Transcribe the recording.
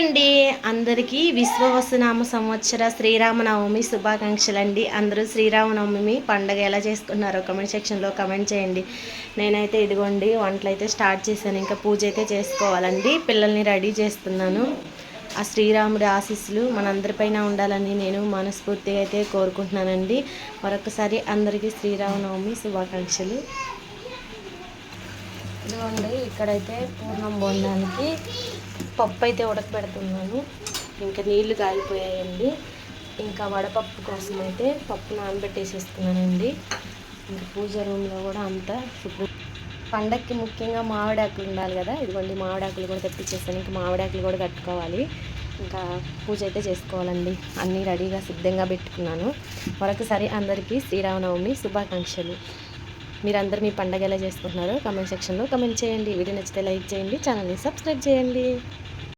అండి, అందరికీ విశ్వవసునామ సంవత్సర శ్రీరామనవమి శుభాకాంక్షలు అండి. అందరూ శ్రీరామనవమి పండగ ఎలా చేసుకున్నారో కమెంట్ సెక్షన్లో కమెంట్ చేయండి. నేనైతే ఇదిగోండి వంటలు అయితే స్టార్ట్ చేశాను. ఇంకా పూజ అయితే చేసుకోవాలండి. పిల్లల్ని రెడీ చేస్తున్నాను. ఆ శ్రీరాముడి ఆశీస్సులు మనందరిపైన ఉండాలని నేను మనస్ఫూర్తిగా అయితే కోరుకుంటున్నానండి. మరొకసారి అందరికీ శ్రీరామనవమి శుభాకాంక్షలు. ఇదిగోండి ఇక్కడైతే పూర్ణం బొండానికి పప్పు అయితే ఉడకబెడుతున్నాను. ఇంకా నీళ్లు కాలిపోయాయండి. ఇంకా వడపప్పు కోసం అయితే పప్పు నానబెట్టేసేసుకున్నానండి. ఇంకా పూజ రూమ్లో కూడా అంతా శుభ్రం. పండక్కి ముఖ్యంగా మామిడాకులు ఉండాలి కదా, ఇదిగోండి మామిడాకులు కూడా తెప్పించేస్తాను. ఇంకా మామిడాకులు కూడా కట్టుకోవాలి. ఇంకా పూజ అయితే చేసుకోవాలండి. అన్నీ రెడీగా సిద్ధంగా పెట్టుకున్నాను. మరొకసారి అందరికీ శ్రీరామనవమి శుభాకాంక్షలు. మీరందరూ మీ పండగ ఎలా చేసుకుంటున్నారో కమెంట్ సెక్షన్లో కమెంట్ చేయండి. వీడియో నచ్చితే లైక్ చేయండి, ఛానల్ని సబ్స్క్రైబ్ చేయండి.